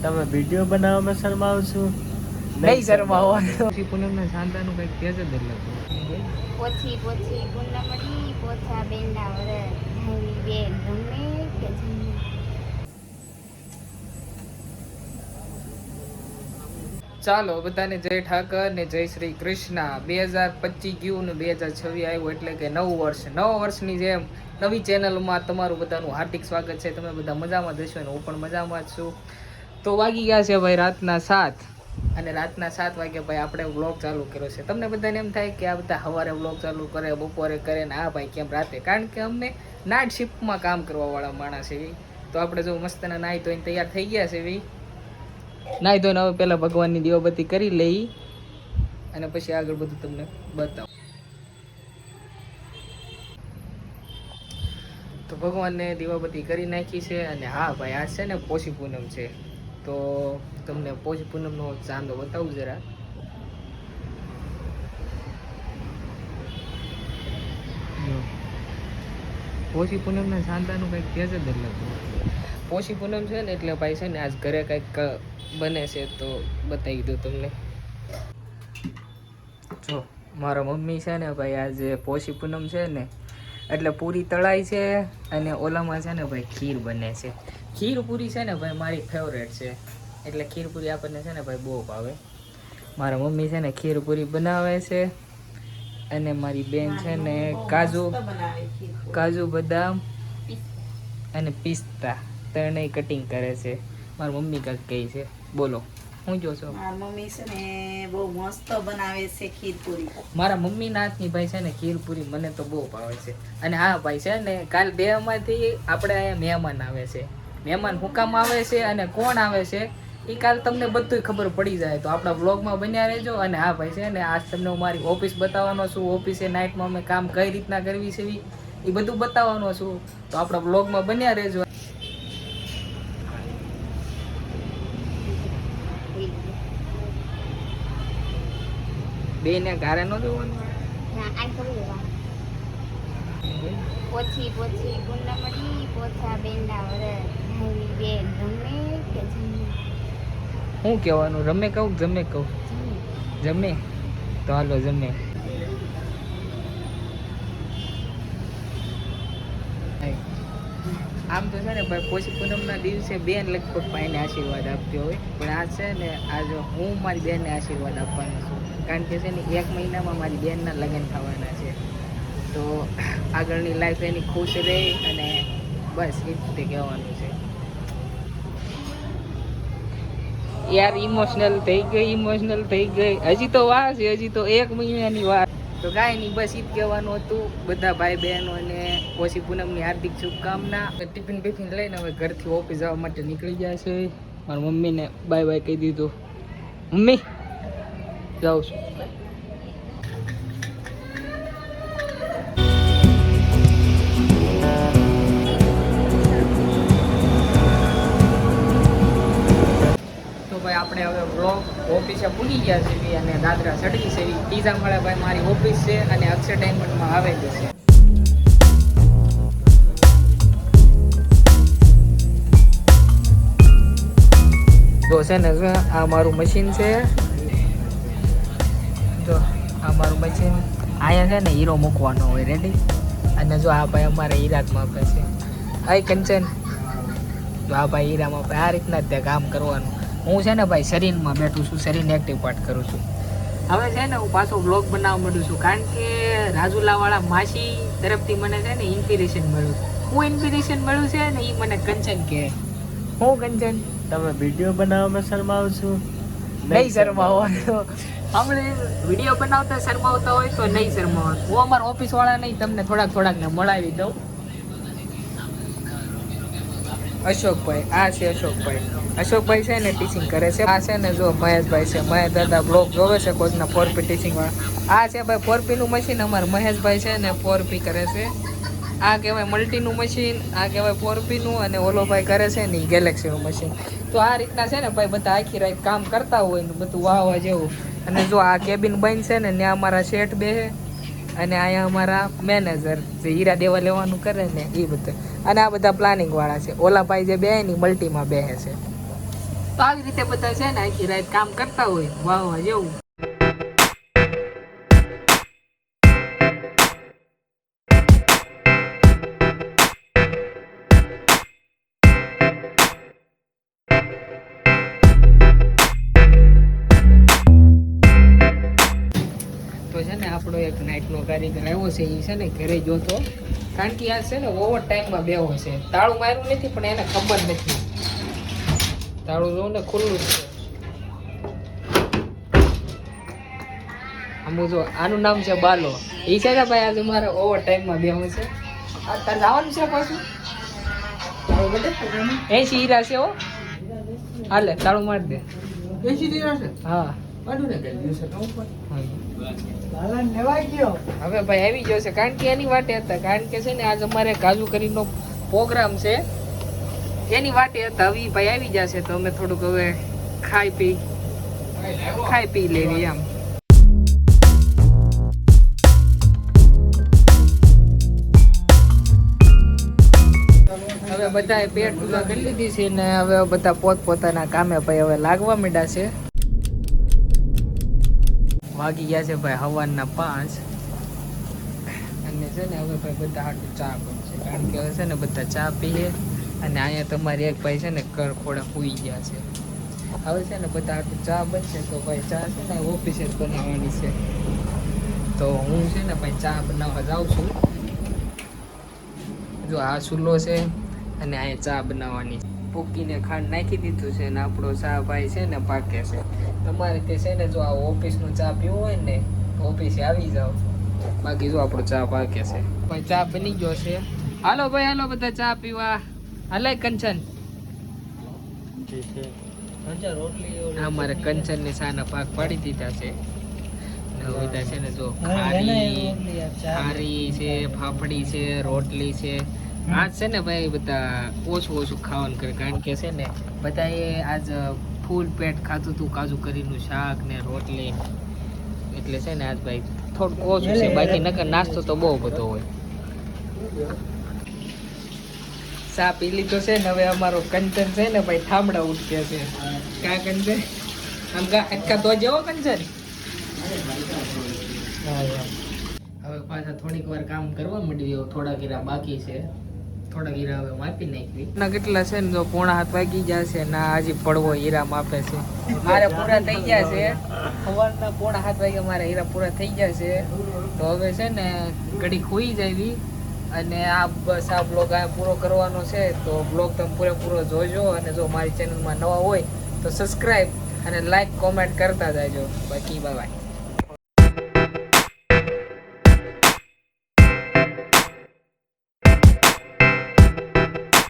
તમે વિડીયો બનાવવામાં શરમાવો છો? નહીં શરમાવો. પૂનમના સાંતાનું કંઈક તેજ જ અલગ પોછી પોછી પૂનમડી પોછા બેનના વરસ ભાઈ બેન રમે કે જમે. ચાલો બધાને જય ઠાકર ને જય શ્રી કૃષ્ણ. 2025 ગયું ને 2026 આવ્યું એટલે કે નવું વર્ષ. નવા વર્ષની જેમ નવી ચેનલમાં તમારું બધાનું હાર્દિક સ્વાગત છે. તમે બધા મજામાં જશો ને હું પણ મજામાં જ છું. તો વાગી ગયા છે ભાઈ રાતના 7 અને રાતના 7 વાગે ભાઈ આપણે વ્લોગ ચાલુ કર્યો છે. તમને બધાને એમ થાય કે આ બધા સવારે વ્લોગ ચાલુ કરે, બપોરે કરે ને આ ભાઈ કેમ રાતે? કારણ કે અમને નાઇટ શિફ્ટમાં કામ કરવાવાળા માણસ છે. તો આપણે જો મસ્તના નાહી ધોઈને તૈયાર થઈ ગયા છે ભાઈ. નાહી ધોઈને હવે પહેલાં ભગવાનની દીવાબત્તી કરી લઈ અને પછી આગળ બધું તમને બતાવું. તો ભગવાનને દીવાબત્તી કરી નાખી છે. અને હા ભાઈ આ છે ને પોષી પૂનમ છે. તો તમને પોષી પૂનમનો ચાંદો બતાવું જરા. પોષી પૂનમના ચાંદાનું કંઈક તેજ જ અલગ. પોષી પૂનમ છે ને એટલે ભાઈ છે ને આજ ઘરે કંઈક બને છે તો બતાવી દઉં તમને. જો મારા મમ્મી છે ને ભાઈ આજે પોષી પૂનમ છે ને એટલે પૂરી તળાઈ છે અને ઓલામાં છે ને ભાઈ ખીર બને છે. ખીર પૂરી છે ને ભાઈ મારી ફેવરેટ છે. એટલે ખીર પૂરી આપણને છે ને ભાઈ બહુ ભાવે. મારા મમ્મી છે ને ખીર પૂરી બનાવે છે અને મારી બેન છે ને કાજુ બદામ અને પિસ્તા ત્રણેય કટિંગ કરે છે. મારી મમ્મી કાંઈક કહે છે. બોલો શું કહો છો? મારા મમ્મી છે ને બહુ મસ્ત બનાવે છે ખીર પૂરી. મારા મમ્મીના હાથની ભાઈ છે ને ખીર પૂરી મને તો બહુ ભાવે છે. અને હા ભાઈ છે ને કાલ 2 માંથી આપણે અહીંયા મહેમાન આવે છે. મહેમાન હુકામ આવે છે અને કોણ આવે છે એ કાલ તમને બધું ખબર પડી જાય. તો આપણા વ્લોગમાં બન્યા રહેજો. અને હા ભાઈ છે ને આજ તમને હું મારી ઓફિસ બતાવવાનો છું. ઓફિસે નાઇટમાં અમે કામ કઈ રીતના કરવી છે એ બધું બતાવવાનો છું. તો આપણા વ્લોગમાં બન્યા રહેજો. બેને ઘરે ન જોવાનું. ના આ કરી દેવા. પોછી પોછી પૂનમડી પોછા બેનના વરસ ભાઈ બેન રમે કે જમે. શું કહેવાનું? રમે કહું જમે કહું? જમે. તો હાલો જમે. આમ તો છે ને ભાઈ પોષી પૂનમના દિવસે બેન લગભગ ભાઈને આશીર્વાદ આપતી હોય, પણ આ છે ને આજ હું મારી બેનને આશીર્વાદ આપવાનો છું. કારણ કે છે ને 1 મહિનામાં મારી બેનના લગ્ન થવાના છે. તો આગળની લાઈફ એની ખુશ રહે અને બસ એ જ તે કહેવાનું છે. યાર ઇમોશનલ થઈ ગઈ. હજી તો વાર છે, હજી તો 1 મહિનાની વાર. તો કાંઈ નહીં, બસ એ જ કહેવાનું હતું. બધા ભાઈ બહેનોને પોષી પૂનમની હાર્દિક શુભકામના. ટિફિન બિફિન લઈને હવે ઘરથી ઓફિસ જવા માટે નીકળી ગયા છે. મારી મમ્મીને બાય બાય કહી દીધું. મમ્મી જાઉં છું. આપણે હવે વ્લોગ ઓફિસે પૂરી ગયા છે અને દાદરા ચડી છે. પીઝા મળે ભાઈ મારી ઓફિસ છે અને અક્ષર ડાયમંડમાં આવેલી છે. તો છે ને આ મારું મશીન છે. જો આ મારું મશીન અહીંયા છે ને હીરો મૂકવાનો હોય રેડી. અને જો આ ભાઈ અમારે હીરામાં આપે છે. આ કંચન જો આ ભાઈ હીરામાં આપે. આ રીતના જ ત્યાં કામ કરવાનું. હું છે ને ભાઈ શરીરમાં બેઠું છું, શરીરને એક્ટિવ પાર્ટ કરું છું. હવે છે ને હું પાછો બ્લોગ બનાવવા માંડું છું. કારણ કે રાજુલાવાળા માસી તરફથી મને છે ને ઇન્સ્પિરેશન મળ્યું છે. હું ઇન્સ્પિરેશન મળ્યું છે ને એ મને કંચન કહે. હું કંચન તમે વિડીયો બનાવવામાં શરમાવો છો? નહીં શરમાવો. આપણે વિડીયો બનાવતા શરમાવતા હોય તો નહીં શરમાવો. હું અમારા ઓફિસવાળા નહીં તમને થોડાકને મળાવી દઉં. અશોકભાઈ, આ છે અશોકભાઈ છે ને ટીચિંગ કરે છે. આ છે ને જો મહેશભાઈ છે. મહેશ દાદા બ્લોગ જોવે છે કોચના 4P ટીચિંગ વાળા. આ છે ભાઈ 4P નું મશીન. અમારે મહેશભાઈ છે ને 4P કરે છે. આ કહેવાય મલ્ટીનું મશીન, આ કહેવાય 4P નું. અને ઓલો ભાઈ કરે છે ને ગેલેક્સીનું મશીન. તો આ રીતના છે ને ભાઈ બધા આખી રાત કામ કરતા હોય ને બધું વાહવા જેવું. અને જો આ કેબિન બંધ છે ને ત્યાં અમારા શેઠ બેસે અને અહીંયા અમારા મેનેજર જે હીરા દેવા લેવાનું કરે ને એ બધું. અને આ બધા પ્લાનિંગ વાળા છે. ઓલા ભાઈ જે બે ની મલ્ટીમાં બેસે છે. તો આવી રીતે બધા છે ને આખી રાત કામ કરતા હોય વાહ વાહ જેવું. તો છે ને આપણો એક નાઇટનો કારીગર આવ્યો છે એ છે ને ઘરે જોતો, કારણ કે આ છે ને ઓવર ટાઈમમાં બેહો છે. તાળું માર્યું નથી પણ એને ખબર નથી. તાળું જોઉં ને ખુલ્લું જ છે. આમ જો આનું નામ છે બાલો. એ છે ને ભાઈ આજે મારે ઓવર ટાઈમમાં બેહો છે. આ તારે જવાનું છે પાછું 80 હીરા છે હો. હાલે તાળું મારી દે. 80 હીરા છે? હા. હવે ભાઈ આવી ગયો છે, કારણ કે એની વાટે હતા. કારણ કે છે ને આજ અમારે કાજુ કરીનો પ્રોગ્રામ છે, એની વાટે હતા. હવે ભાઈ આવી જશે તો અમે થોડુંક હવે ખાઈ પી લેવી એમ. હવે બધાએ પેટ પૂજા કરી લીધી છે ને હવે બધા પોતપોતાના કામે ભાઈ હવે લાગવા માંડ્યા છે. વાગી ગયા છે ભાઈ સવારના 5 અને છે ને હવે ભાઈ બધા હાટું ચા બનશે, કારણ કે હવે છે ને બધા ચા પીએ. અને અહીંયા તમારે એક ભાઈ છે ને કર ખોડા સૂઈ ગયા છે. હવે છે ને બધા હાટું ચા બનશે તો ભાઈ ચા છે ને ઓફિસે જ બનાવવાની છે. તો હું છે ને ભાઈ ચા બનાવવા જાઉં છું. જો આ ચૂલો છે અને અહીંયા ચા બનાવવાની. પૂકીને ખાંડ નાખી દીધું છે ને આપણો ચા ભાઈ છે ને પાકે છે. તમારે તે છે ને જો આ ઓફિસનો ચા પીવો હોય ને તો ઓફિસે આવી જાઓ, બાકી જો આપણો ચા પાકે છે. ભાઈ ચા બની ગયો છે. હાલો ભાઈ હાલો બધા ચા પીવા. હાલે કંચન. અમારે કંચન ને ચાના પાક પાડી દીધા છે. બધા છે ને જો ખારી છે, ફાફડી છે, રોટલી છે. આજ છે ને ભાઈ બધા ઓછું ખાવાનું કરે, કારણ કે છે ને બધાએ આજ ફૂલ પેટ ખાધું હતું કાજુ કરીનું શાક ને રોટલી, એટલે છે ને આજ ભાઈ થોડુંક ઓછું છે. બાકી નકર નાસ્તો તો બહુ બધો હોય. ચા પી લીધો છે ને હવે અમારો કંચન છે ને ભાઈ થાંભળા ઉઠકે છે. કા કંચન આમ અટકા તો જેવો કંચન. હવે પાછા થોડીક વાર કામ કરવા માંડ્યું. થોડા ગીરા બાકી છે, થોડા હીરા હવે માપી નાખવી. ના કેટલા છે ને જો 7:30 વાગી જશે ના હજી પડવો હીરા માપે છે. મારે પૂરા થઈ ગયા છે સવારના 7:30 વાગે મારે હીરા પૂરા થઈ ગયા છે. તો હવે છે ને ઘડી ખોઈ જાવી અને આ બસ આ બ્લોગ આ પૂરો કરવાનો છે. તો બ્લોગ તમે પૂરેપૂરો જોજો અને જો મારી ચેનલમાં નવા હોય તો સબસ્ક્રાઈબ અને લાઈક કોમેન્ટ કરતા જાયજો. બાકી બાય બાય.